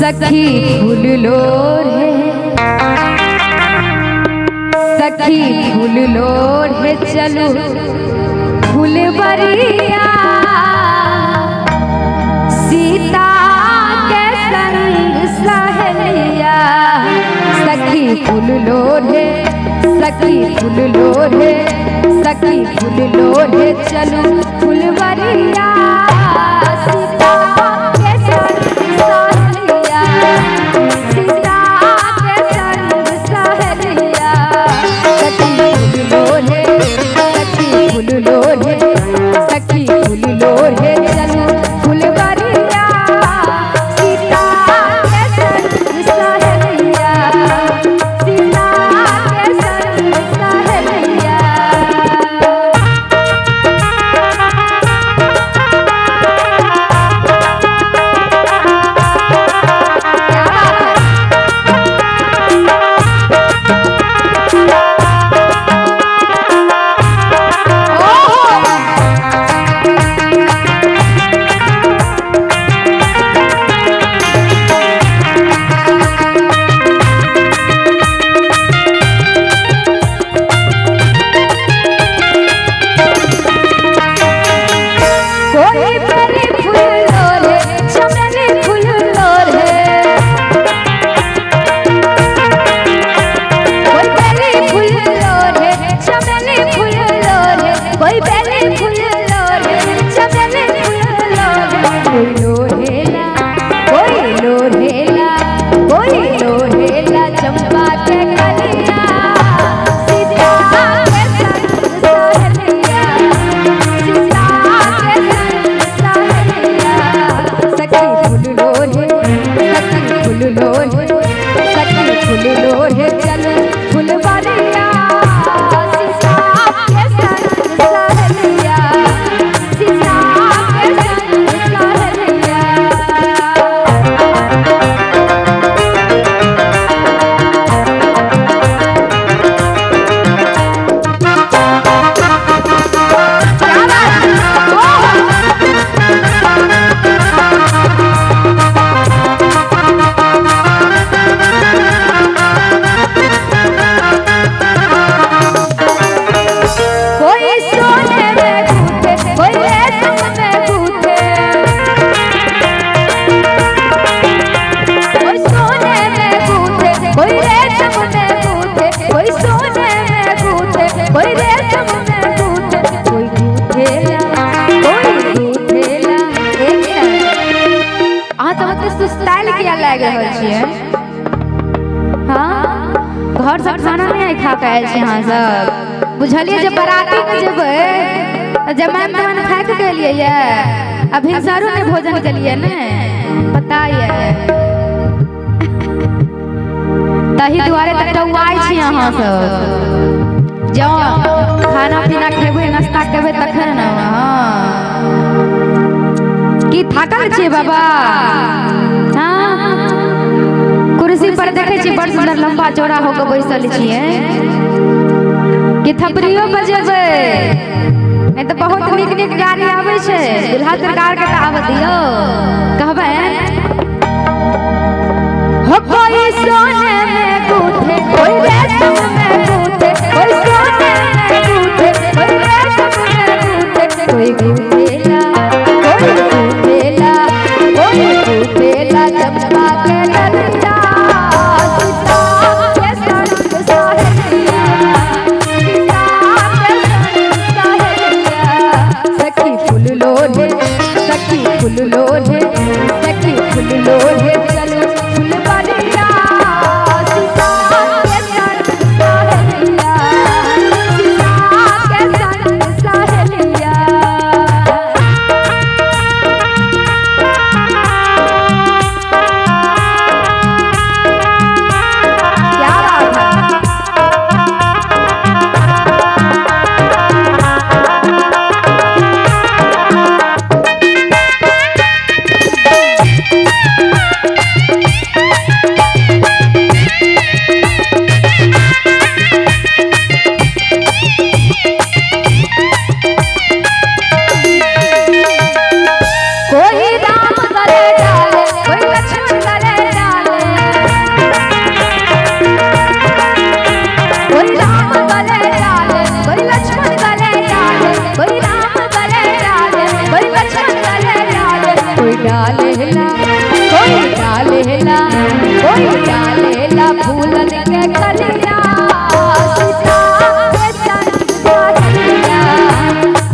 सखी फूल लोढ़े सखी फूल लोढ़े चलू फुलवरिया सीता के संग सहेलिया सखी फूल लोढ़े सखी फूल लोढ़े सखी फूल लोढ़े चलू फुलवरिया सीता के संग सहेलिया सीता के संग सहेलिया सखी फूल लोढ़े सखी फूल लोढ़े सखी फूल लोढ़े चलू फुलवरिया सीता के संग सहेलिया सीता के संग सहेलिया। घर से खाना नहीं खा के आयल यहाँ सब बुझलिए जब बराती में जेबै जमाइन तमाइन खा के गेलिए ये अभी सरो ने भोजन के लिए ने पता है तही दुआरे तक टौआई छी यहाँ सब जाओ खाना पीना खेबै नाश्ता करबै तखन न हां की थाकल छी बाबा हां कुर्सी पर देखे छी बड़ सुंदर लंबा चौड़ा होकर बैसल छिए कि थपड़ियो बजेबै नहीं तो बहुत निक निक गाड़ी आवे छे दुल्हा सरकार के आवे दियो कहबै हो कोई सोने में गूंथे कोई रेशम में गूंथे कोई सोने में गूंथे कोई रेशम में गूंथे कोई गूंथेला कोई गूंथेला कोई गूंथेला चंपा के ललिता फूल लोढ़े सखी फूल लोढ़े चलो फुलवरिया खिलेला फूलन के कलिया सीसा के संग सहेलिया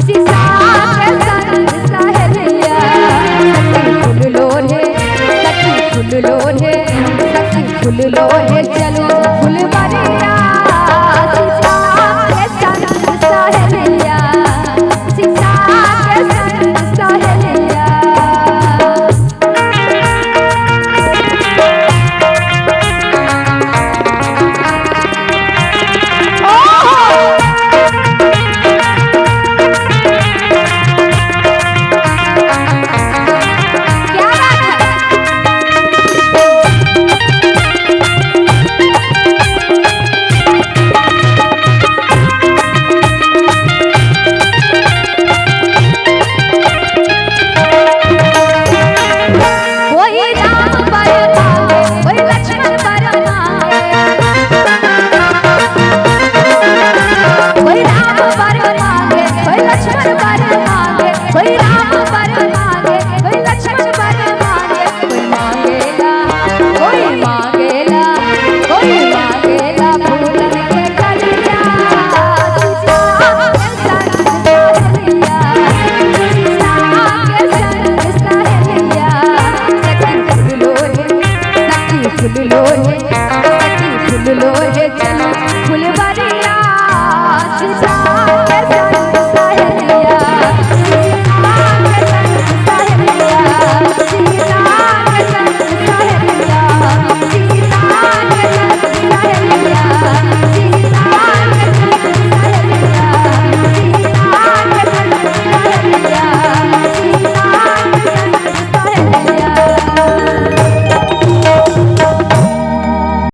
सीसा के संग सहेलिया सखी फूल लोढ़े सखी फूल लोढ़े चलो